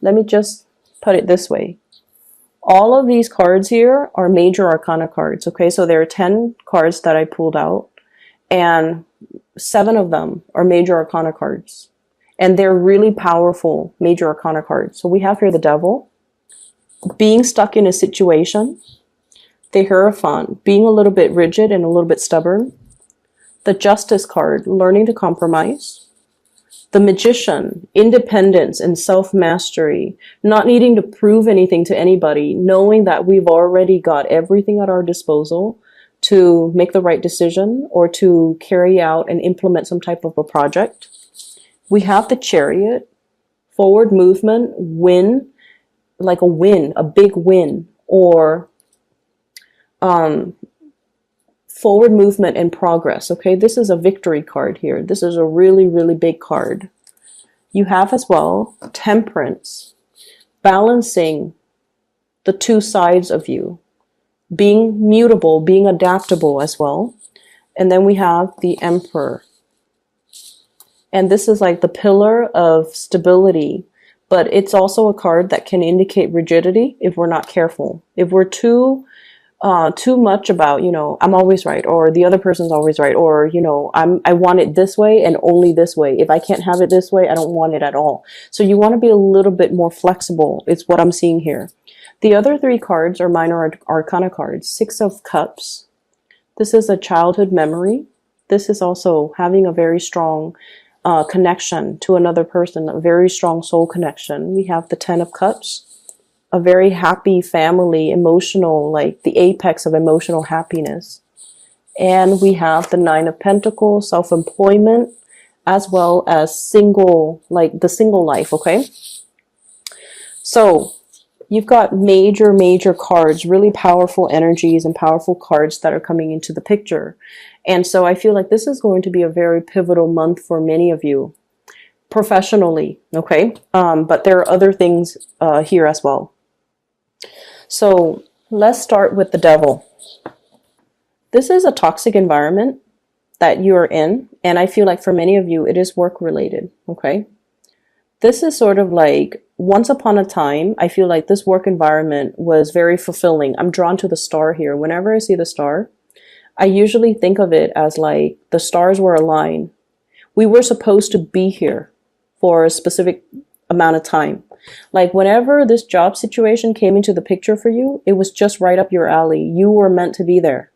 let me just put it this way. All of these cards here are major arcana cards, okay? So there are 10 cards that I pulled out, and 7 of them are major arcana cards. And they're really powerful major arcana cards. So we have here the Devil, being stuck in a situation, the Hierophant, being a little bit rigid and a little bit stubborn, the Justice card, learning to compromise, the Magician, independence and self-mastery, not needing to prove anything to anybody, knowing that we've already got everything at our disposal to make the right decision or to carry out and implement some type of a project. We have the Chariot, forward movement, win, like a win, a big win, or forward movement and progress. Okay, this is a victory card here. This is a really, really big card. You have as well Temperance, balancing the two sides of you, being mutable, being adaptable as well. And then we have the Emperor. And this is like the pillar of stability, but it's also a card that can indicate rigidity if we're not careful. If we're too much about, I'm always right, or the other person's always right, or, I want it this way and only this way. If I can't have it this way, I don't want it at all. So you want to be a little bit more flexible, is what I'm seeing here. The other 3 cards are minor arcana cards. 6 of Cups. This is a childhood memory. This is also having a very strong connection to another person, a very strong soul connection. We have the 10 of Cups. A very happy family, emotional, like the apex of emotional happiness. And we have the 9 of Pentacles, self-employment, as well as single, like the single life, okay? So you've got major, major cards, really powerful energies and powerful cards that are coming into the picture. And so I feel like this is going to be a very pivotal month for many of you, professionally, okay? But there are other things here as well. So let's start with the Devil. This is a toxic environment that you're in, and I feel like for many of you, it is work related, okay? This is sort of like, once upon a time, I feel like this work environment was very fulfilling. I'm drawn to the star here. Whenever I see the star, I usually think of it as like the stars were aligned. We were supposed to be here for a specific amount of time. Like whenever this job situation came into the picture for you, it was just right up your alley. You were meant to be there.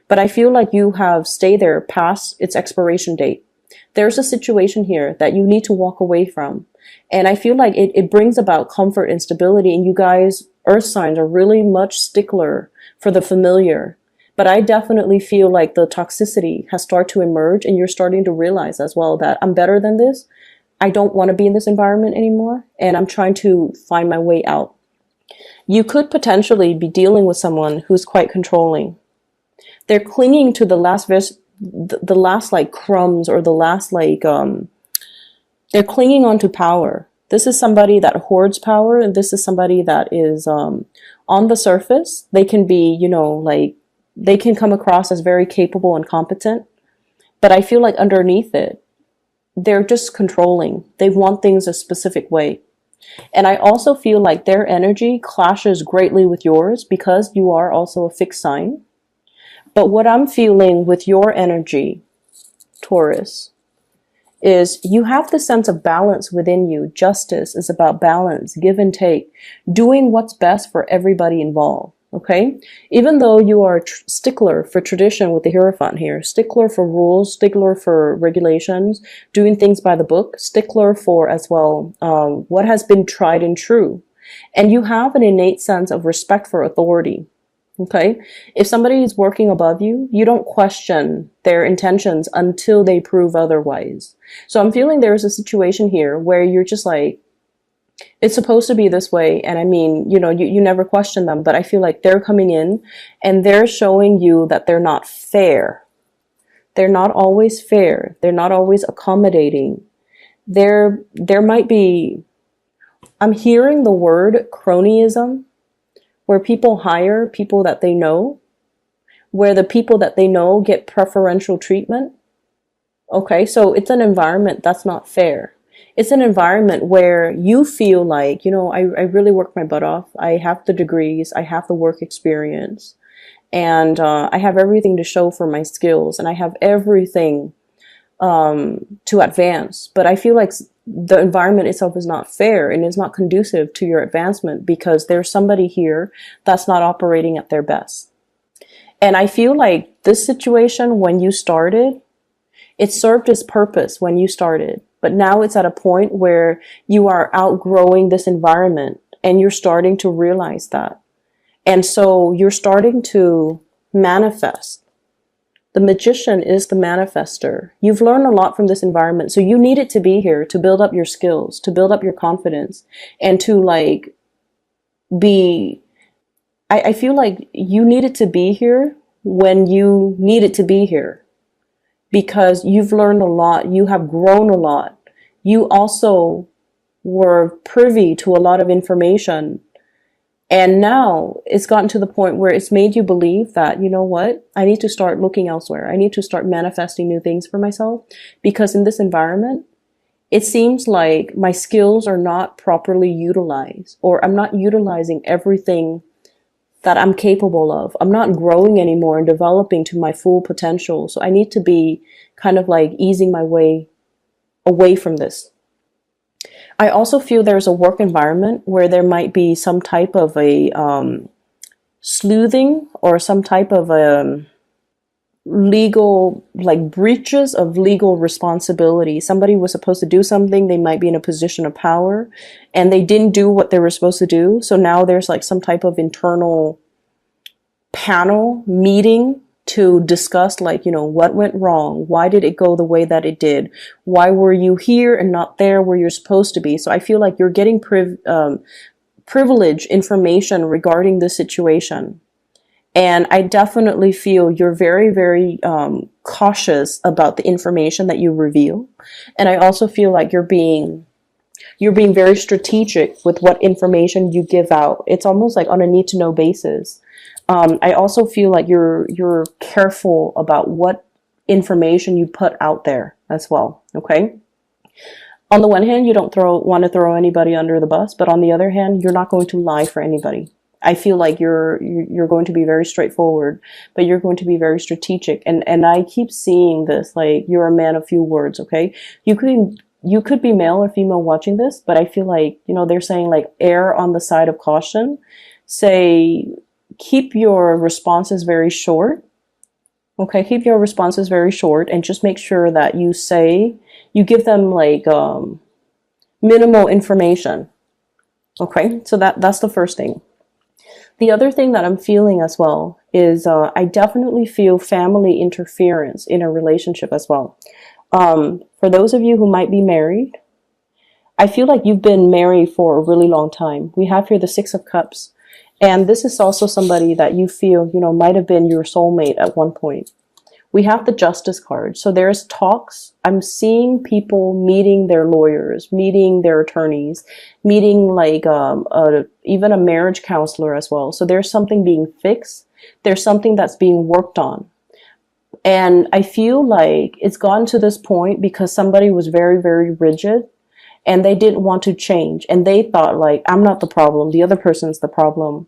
But I feel like you have stayed there past its expiration date. There's a situation here that you need to walk away from. And I feel like it brings about comfort and stability. And you guys, earth signs, are really much stickler for the familiar. But I definitely feel like the toxicity has started to emerge, and you're starting to realize as well that I'm better than this. I don't want to be in this environment anymore, and I'm trying to find my way out. You could potentially be dealing with someone who's quite controlling. They're clinging to the last like crumbs, or the last like, they're clinging onto power. This is somebody that hoards power, and this is somebody that is, on the surface, they can be, like, they can come across as very capable and competent, but I feel like underneath it, they're just controlling. They want things a specific way. And I also feel like their energy clashes greatly with yours because you are also a fixed sign. But what I'm feeling with your energy, Taurus, is you have the sense of balance within you. Justice is about balance, give and take, doing what's best for everybody involved. Okay, even though you are stickler for tradition with the Hierophant here, stickler for rules, stickler for regulations, doing things by the book, stickler for as well what has been tried and true. And you have an innate sense of respect for authority. Okay, if somebody is working above you, you don't question their intentions until they prove otherwise. So I'm feeling there's a situation here where you're just like, it's supposed to be this way. And I mean, you never question them, but I feel like they're coming in and they're showing you that they're not fair. They're not always fair. They're not always accommodating. There might be, I'm hearing the word cronyism, where people hire people that they know, where the people that they know get preferential treatment. Okay, so it's an environment that's not fair. It's an environment where you feel like, I really worked my butt off. I have the degrees, I have the work experience, and I have everything to show for my skills, and I have everything to advance. But I feel like the environment itself is not fair and is not conducive to your advancement because there's somebody here that's not operating at their best. And I feel like this situation, when you started, it served its purpose when you started. But now it's at a point where you are outgrowing this environment and you're starting to realize that. And so you're starting to manifest. The magician is the manifester. You've learned a lot from this environment. So you need it to be here to build up your skills, to build up your confidence, and to like be, I feel like you needed to be here when you needed to be here because you've learned a lot. You have grown a lot. You also were privy to a lot of information. And now it's gotten to the point where it's made you believe that, you know what, I need to start looking elsewhere. I need to start manifesting new things for myself because in this environment, it seems like my skills are not properly utilized, or I'm not utilizing everything that I'm capable of. I'm not growing anymore and developing to my full potential. So I need to be kind of like easing my way away from this. I also feel there's a work environment where there might be some type of a sleuthing or some type of legal, like breaches of legal responsibility. Somebody was supposed to do something. They might be in a position of power and they didn't do what they were supposed to do. So now there's like some type of internal panel meeting to discuss like, what went wrong? Why did it go the way that it did? Why were you here and not there where you're supposed to be? So I feel like you're getting privileged information regarding the situation. And I definitely feel you're very, very cautious about the information that you reveal. And I also feel like you're being very strategic with what information you give out. It's almost like on a need to know basis. I also feel like you're careful about what information you put out there as well. Okay. On the one hand, you don't want to throw anybody under the bus, but on the other hand, you're not going to lie for anybody. I feel like you're going to be very straightforward, but you're going to be very strategic. And I keep seeing this, like you're a man of few words. Okay. You could be male or female watching this, but I feel like, they're saying like err on the side of caution. Say, keep your responses very short. Okay, keep your responses very short and just make sure that you give them like minimal information. Okay, so that's the first thing. The other thing that I'm feeling as well is I definitely feel family interference in a relationship as well. For those of you who might be married, I feel like you've been married for a really long time. We have here the Six of Cups. And this is also somebody that you feel, might have been your soulmate at one point. We have the Justice card. So there's talks. I'm seeing people meeting their lawyers, meeting their attorneys, meeting like even a marriage counselor as well. So there's something being fixed. There's something that's being worked on. And I feel like it's gotten to this point because somebody was very, very rigid. And they didn't want to change. And they thought like, I'm not the problem. The other person's the problem.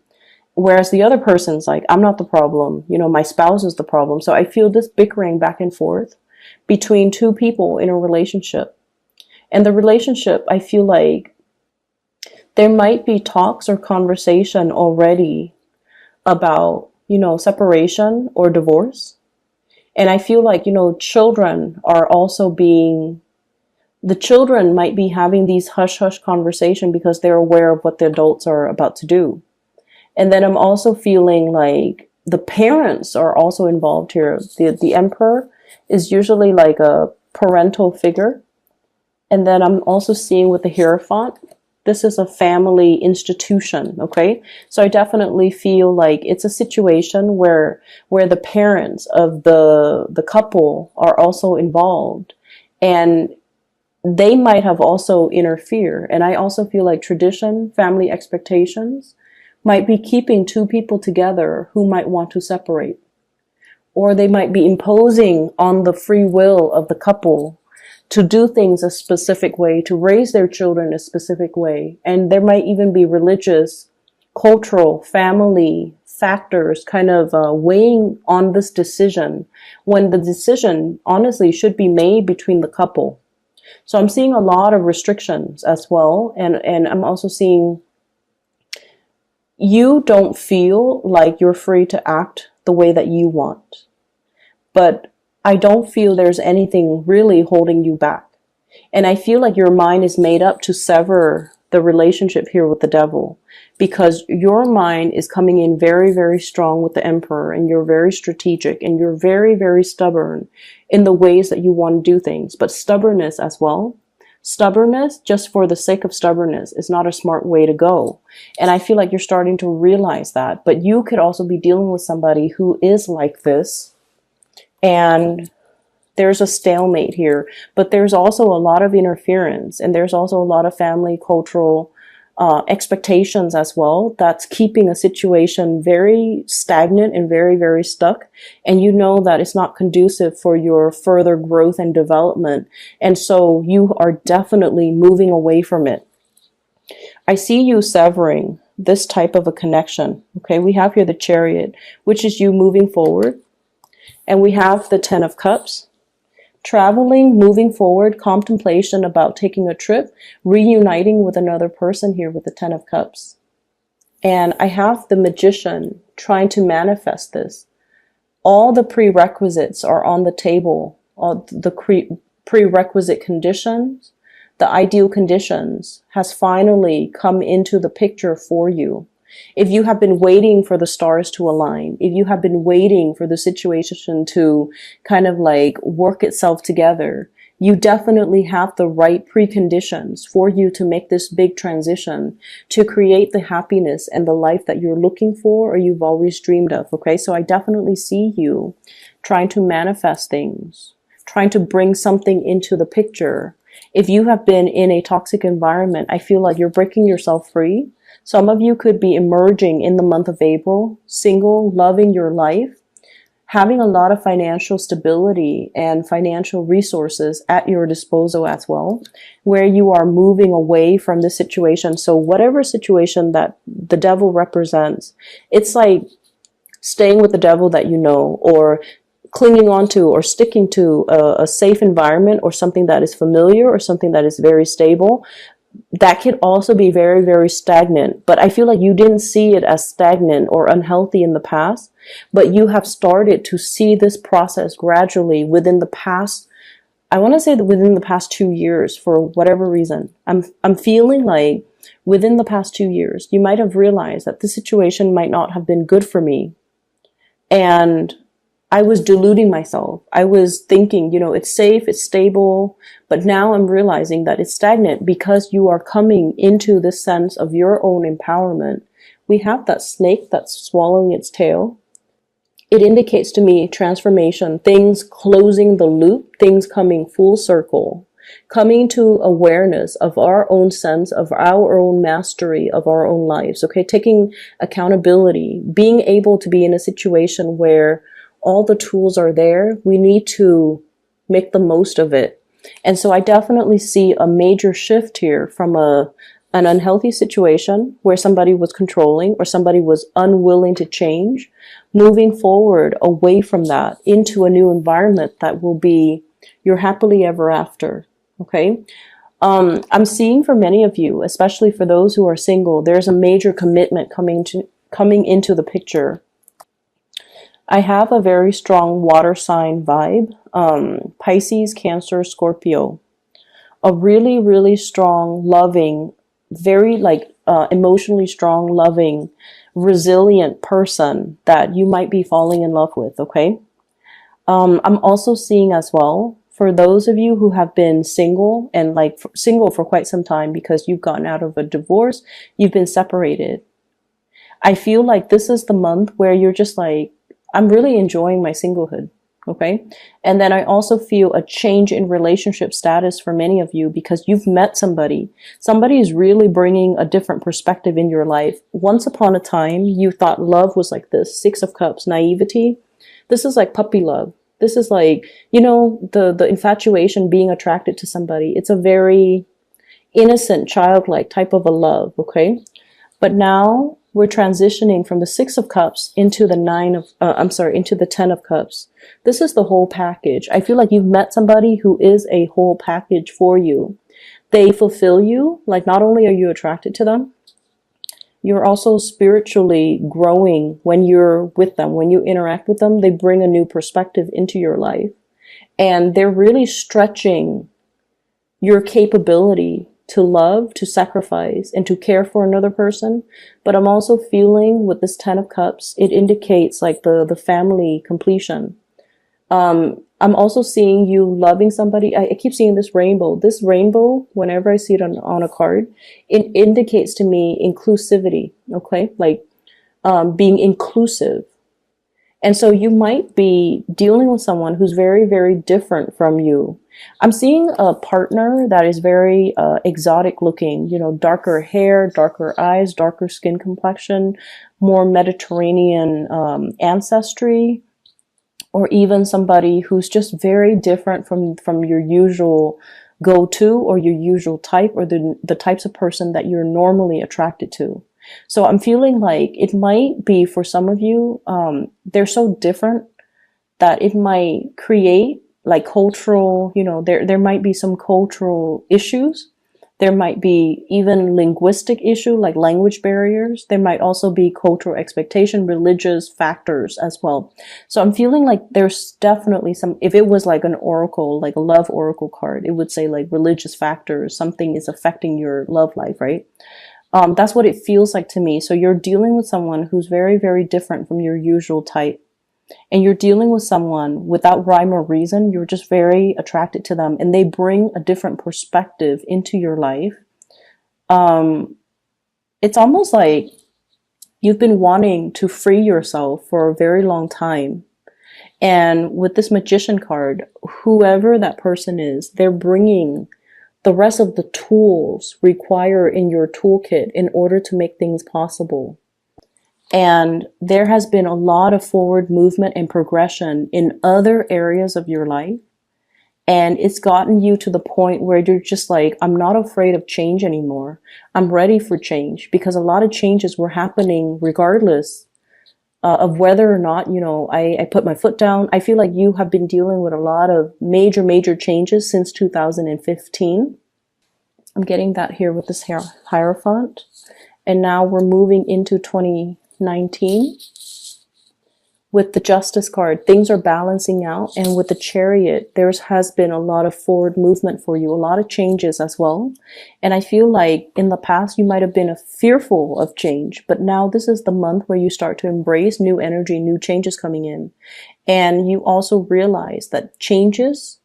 Whereas the other person's like, I'm not the problem. My spouse is the problem. So I feel this bickering back and forth between two people in a relationship. And the relationship, I feel like there might be talks or conversation already about, separation or divorce. And I feel like, children are also the children might be having these hush-hush conversations because they're aware of what the adults are about to do. And then I'm also feeling like the parents are also involved here. The emperor is usually like a parental figure. And then I'm also seeing with the Hierophant, this is a family institution, okay? So I definitely feel like it's a situation where the parents of the couple are also involved. And they might have also interfered. And I also feel like tradition, family expectations might be keeping two people together who might want to separate. Or they might be imposing on the free will of the couple to do things a specific way, to raise their children a specific way. And there might even be religious, cultural, family factors kind of weighing on this decision, when the decision honestly should be made between the couple. So I'm seeing a lot of restrictions as well. And I'm also seeing you don't feel like you're free to act the way that you want. But I don't feel there's anything really holding you back. And I feel like your mind is made up to sever the relationship here with the devil, because your mind is coming in very, very strong with the emperor, and you're very strategic, and you're very, very stubborn in the ways that you want to do things. But stubbornness as well. Stubbornness, just for the sake of stubbornness, is not a smart way to go. And I feel like you're starting to realize that. But you could also be dealing with somebody who is like this. And there's a stalemate here, but there's also a lot of interference, and there's also a lot of family, cultural expectations as well, that's keeping a situation very stagnant and very, very stuck. And you know that it's not conducive for your further growth and development. And so you are definitely moving away from it. I see you severing this type of a connection. Okay, we have here the Chariot, which is you moving forward. And we have the Ten of Cups. Traveling, moving forward, contemplation about taking a trip, reuniting with another person here with the Ten of Cups. And I have the Magician trying to manifest this. All the prerequisites are on the table. All the prerequisite conditions, the ideal conditions has finally come into the picture for you. If you have been waiting for the stars to align, if you have been waiting for the situation to kind of like work itself together, you definitely have the right preconditions for you to make this big transition, to create the happiness and the life that you're looking for or you've always dreamed of. Okay, so I definitely see you trying to manifest things, trying to bring something into the picture. If you have been in a toxic environment, I feel like you're breaking yourself free. Some of you could be emerging in the month of April, single, loving your life, having a lot of financial stability and financial resources at your disposal as well, where you are moving away from this situation. So whatever situation that the devil represents, it's like staying with the devil that you know, or clinging on to or sticking to a safe environment, or something that is familiar, or something that is very stable. That could also be very, very stagnant. But I feel like you didn't see it as stagnant or unhealthy in the past, but you have started to see this process gradually within the past, I want to say that within the past 2 years, for whatever reason. I'm feeling like within the past 2 years, you might have realized that this situation might not have been good for me. And I was deluding myself. I was thinking, it's safe, it's stable, but now I'm realizing that it's stagnant because you are coming into this sense of your own empowerment. We have that snake that's swallowing its tail. It indicates to me transformation, things closing the loop, things coming full circle, coming to awareness of our own sense, of our own mastery of our own lives. Okay, taking accountability, being able to be in a situation where all the tools are there. We need to make the most of it. And so I definitely see a major shift here from an unhealthy situation where somebody was controlling or somebody was unwilling to change, moving forward away from that into a new environment that will be your happily ever after. Okay. I'm seeing for many of you, especially for those who are single, there's a major commitment coming into the picture. I have a very strong water sign vibe, Pisces, Cancer, Scorpio. A really, really strong, loving, very emotionally strong, loving, resilient person that you might be falling in love with, okay? I'm also seeing as well, for those of you who have been single and single for quite some time because you've gotten out of a divorce, you've been separated. I feel like this is the month where you're just like, I'm really enjoying my singlehood, okay? And then I also feel a change in relationship status for many of you because you've met somebody. Somebody is really bringing a different perspective in your life. Once upon a time, you thought love was like this, Six of Cups, naivety. This is like puppy love. This is like, the infatuation, being attracted to somebody. It's a very innocent, childlike type of a love, okay? But now we're transitioning from the Six of Cups into the into the Ten of Cups. This is the whole package. I feel like you've met somebody who is a whole package for you. They fulfill you. Like, not only are you attracted to them, you're also spiritually growing when you're with them. When you interact with them, they bring a new perspective into your life. And they're really stretching your capability to love, to sacrifice, and to care for another person. But I'm also feeling with this Ten of Cups, it indicates like the family completion. I'm also seeing you loving somebody. I keep seeing this rainbow. This rainbow, whenever I see it on a card, it indicates to me inclusivity, okay? Like being inclusive. And so you might be dealing with someone who's very, very different from you. I'm seeing a partner that is very exotic looking, darker hair, darker eyes, darker skin complexion, more Mediterranean ancestry, or even somebody who's just very different from your usual go-to or your usual type, or the types of person that you're normally attracted to. So I'm feeling like it might be for some of you, they're so different that it might create like cultural, there might be some cultural issues. There might be even linguistic issue, like language barriers. There might also be cultural expectation, religious factors as well. So I'm feeling like there's definitely some, if it was like an oracle, like a love oracle card, it would say like religious factors, something is affecting your love life, right? That's what it feels like to me. So you're dealing with someone who's very, very different from your usual type. And you're dealing with someone without rhyme or reason. You're just very attracted to them, and they bring a different perspective into your life. It's almost like you've been wanting to free yourself for a very long time. And with this Magician card, whoever that person is, they're bringing the rest of the tools required in your toolkit in order to make things possible. And there has been a lot of forward movement and progression in other areas of your life. And it's gotten you to the point where you're just like, I'm not afraid of change anymore. I'm ready for change, because a lot of changes were happening regardless of whether or not, I put my foot down. I feel like you have been dealing with a lot of major, major changes since 2015. I'm getting that here with this Hierophant. And now we're moving into 2019 with the Justice card. Things are balancing out, and with the Chariot, there has been a lot of forward movement for you, a lot of changes as well. And I feel like in the past you might have been fearful of change, but now this is the month where you start to embrace new energy, new changes coming in. And you also realize that changes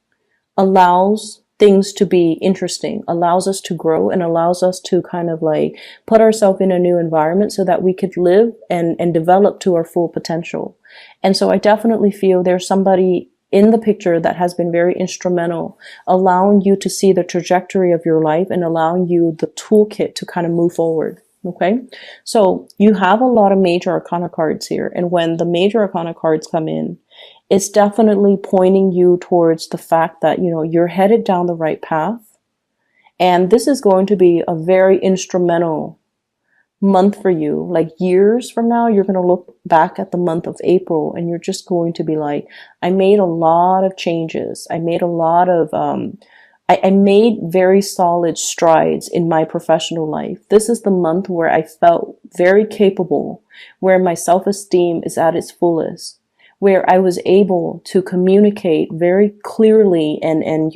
allows things to be interesting, allows us to grow, and allows us to kind of like put ourselves in a new environment so that we could live and develop to our full potential. And so I definitely feel there's somebody in the picture that has been very instrumental, allowing you to see the trajectory of your life and allowing you the toolkit to kind of move forward. Okay, so you have a lot of major arcana cards here, and when the major arcana cards come in, it's definitely pointing you towards the fact that, you're headed down the right path. And this is going to be a very instrumental month for you. Like years from now, you're going to look back at the month of April and you're just going to be like, I made a lot of changes. I made a lot of, I made very solid strides in my professional life. This is the month where I felt very capable, where my self-esteem is at its fullest, where I was able to communicate very clearly and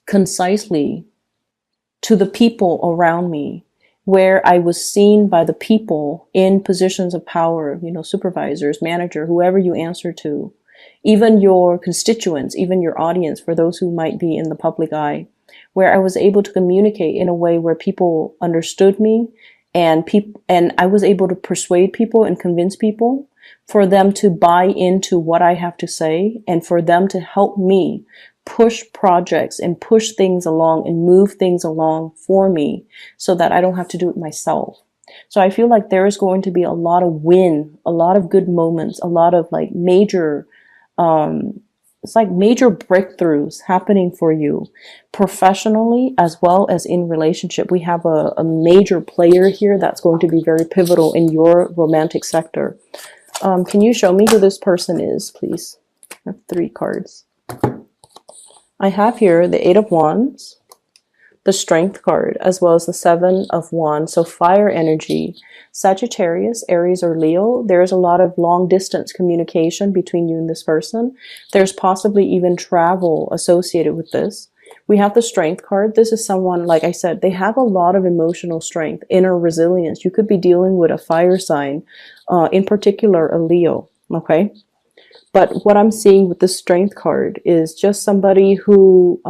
concisely to the people around me, where I was seen by the people in positions of power, supervisors, manager, whoever you answer to, even your constituents, even your audience, for those who might be in the public eye, where I was able to communicate in a way where people understood me, and I was able to persuade people and convince people for them to buy into what I have to say, and for them to help me push projects and push things along and move things along for me so that I don't have to do it myself. So I feel like there is going to be a lot of win, a lot of good moments, a lot of like major It's like major breakthroughs happening for you professionally as well as in relationship. We have a major player here that's going to be very pivotal in your romantic sector. Can you show me who this person is, please? I have 3 cards. I have here the 8 of Wands, the Strength card, as well as the 7 of Wands. So fire energy, Sagittarius, Aries, or Leo. There's a lot of long distance communication between you and this person. There's possibly even travel associated with this. We have the Strength card. This is someone, like I said, they have a lot of emotional strength, inner resilience. You could be dealing with a fire sign, in particular a Leo, okay? But what I'm seeing with the Strength card is just somebody who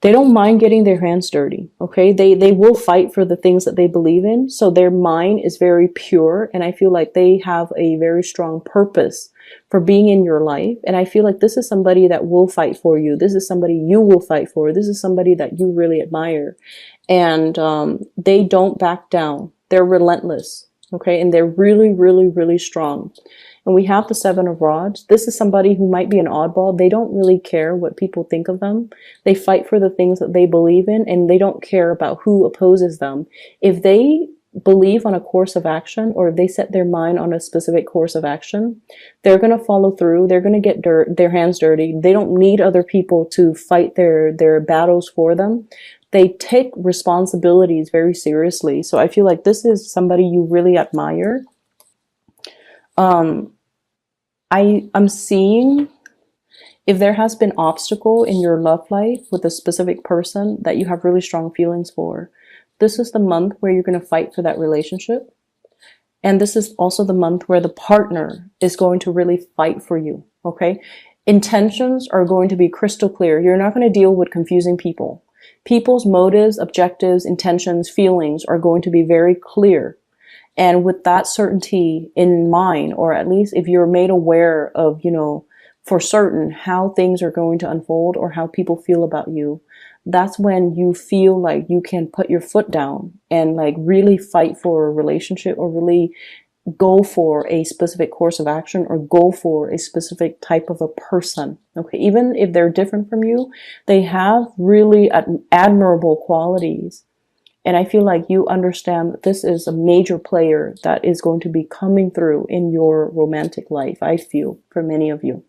they don't mind getting their hands dirty, okay? They will fight for the things that they believe in. So their mind is very pure, and I feel like they have a very strong purpose for being in your life. And I feel like this is somebody that will fight for you. This is somebody you will fight for. This is somebody that you really admire. And they don't back down. They're relentless, okay? And they're really, really, really strong. And we have the 7 of Rods. This is somebody who might be an oddball. They don't really care what people think of them. They fight for the things that they believe in, and they don't care about who opposes them. If they believe on a course of action, or if they set their mind on a specific course of action, they're going to follow through. They're going to get their hands dirty. They don't need other people to fight their battles for them. They take responsibilities very seriously. So I feel like this is somebody you really admire. I'm seeing if there has been obstacle in your love life with a specific person that you have really strong feelings for, this is the month where you're going to fight for that relationship. And this is also the month where the partner is going to really fight for you, okay? Intentions are going to be crystal clear. You're not going to deal with confusing people. People's motives, objectives, intentions, feelings are going to be very clear. And with that certainty in mind, or at least if you're made aware of, you know, for certain how things are going to unfold or how people feel about you, that's when you feel like you can put your foot down and like really fight for a relationship, or really go for a specific course of action, or go for a specific type of a person. Okay, even if they're different from you, they have really admirable qualities. And I feel like you understand that this is a major player that is going to be coming through in your romantic life, I feel, for many of you.